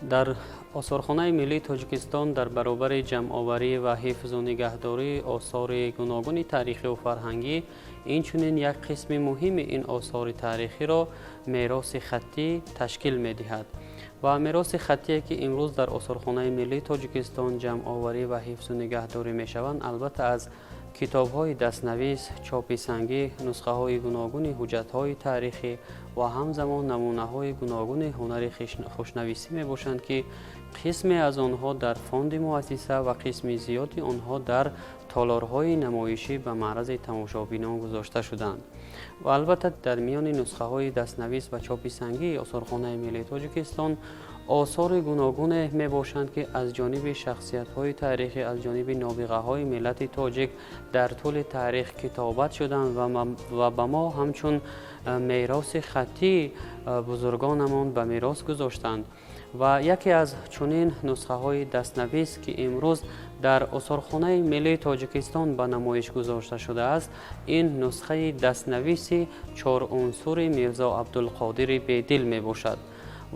در آثارخانه ملی تاجیکستان در برابر جمع‌آوری و حفظ و نگهداری آثار گوناگون تاریخی و فرهنگی، اینچنین یک قسم مهم این آثار تاریخی را میراث خطی تشکیل می‌دهد و میراث خطی که امروز در آثارخانه ملی تاجیکستان جمع‌آوری و حفظ و نگهداری می‌شوند، البته از کتاب‌های دست‌نویس، چاپی سنگی، نسخه‌های گوناگون حجت‌های تاریخی و همزمان نمونه‌های گوناگون هنر خوشنویسی میباشند که قسمی از آنها در فاند مؤسسه و قسم زیادی آنها در تالارهای نمایشی به معرض تماشابینان گذاشته شدند. و البته در میان نسخه‌های دست‌نویس و چاپی سنگی آثارخانه ملی تاجیکستان آثار گوناگون می باشند که از جانب شخصیت‌های تاریخی، از جانب نابغه‌های ملت تاجیک در طول تاریخ کتابت شدند و به ما همچون میراث خطی بزرگانمان به میراث گذاشتند. و یکی از چنین نسخه‌های دست‌نویس که امروز در آثارخانه ملی تاجیکستان به نمایش گذاشته شده است، این نسخه دست‌نویس 4 عنصر میرزا عبدالقادر بیدل می باشد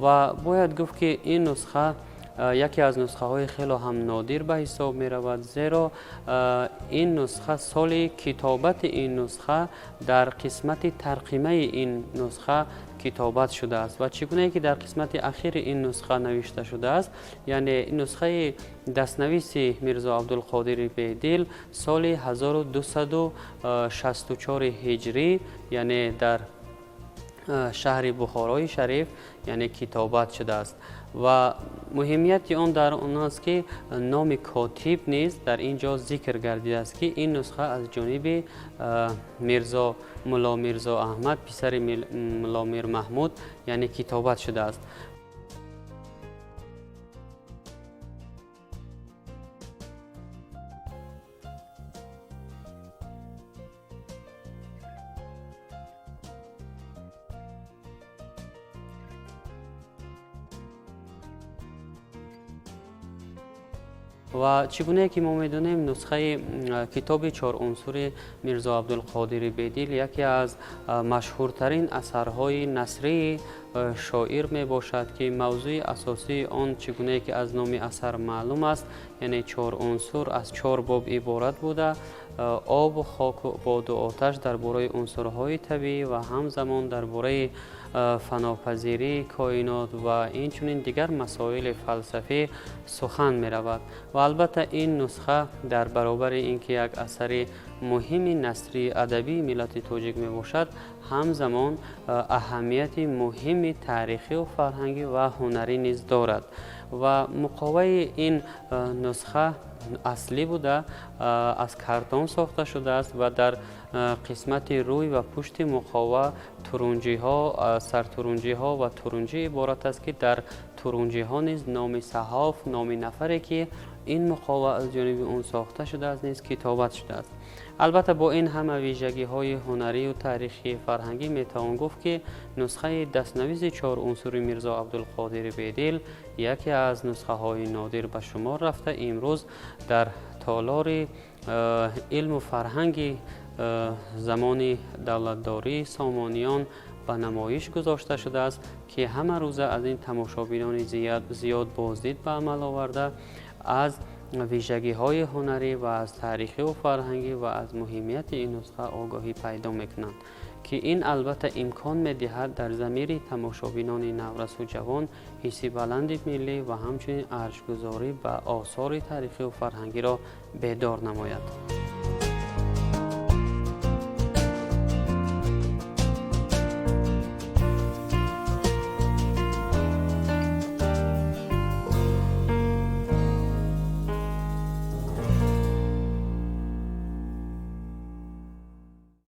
و باید گفت که این نسخه یکی از نسخه های خیلی هم نادر به حساب می رود، زیرا این نسخه سال کتابت این نسخه در قسمت ترقیمه این نسخه کتابت شده است و چگونه که در قسمت اخیر این نسخه نوشته شده است، یعنی نسخه دست‌نویس میرزا عبدالقادر بیدل سال 1264 هجری، یعنی در شهر بخارای شریف یعنی کتابت شده است و مهمیت آن در آن است که نام کاتب نیز در اینجا ذکر گردیده است که این نسخه از جانب ملا میرزا احمد پسر ملا میر محمود یعنی کتابت شده است. و چگونه که ما میدونیم نسخه کتاب 4 عنصر میرزا عبدالقادر بیدل یکی از مشهورترین اثرهای نثری شاعر می باشد که موضوع اساسی آن چگونه که از نام اثر معلوم است، یعنی 4 عنصر از 4 باب عبارت بوده: آب و خاک و باد و آتش درباره عنصرهای طبیعی و همزمان درباره فناپذیری کائنات و اینچنین دیگر مسائل فلسفی سخن می رود. و البته این نسخه در برابر اینکه یک اثر مهم نثری ادبی ملت تاجیک می باشد، همزمان اهمیت مهم تاریخی و فرهنگی و هنری نیز دارد و مقابل این نسخه اصلی بوده از کارتون ساخته شده است و در قسمت روی و پشت مقابل ترنجی ها، سرترنجی ها و ترنجی عبارت است که در ترنجی ها نیز نام صحاف، نام نفری که این مقابل از جانب اون ساخته شده است نیز کتابت شده است. البته با این همه ویژگی های هنری و تاریخی فرهنگی می توان گفت که نسخه دست‌نویس 4 عنصر میرزا عبدالقادر بیدل یکی از نسخه های نادر به شمار رفته امروز در تالار علم و فرهنگ زمان دولتداری سامانیان به نمایش گذاشته شده است که همه روزه از این تماشابینان زیاد بازدید به عمل آورده از ویژگی های هنری و از تاریخی و فرهنگی و از مهمیت این نسخه آگاهی پیدا میکنند که این البته امکان میدهد در ضمیر تماشابینان نورس و جوان حس بلند ملی و همچنین ارزش‌گذاری به آثار تاریخی و فرهنگی را بیدار نماید.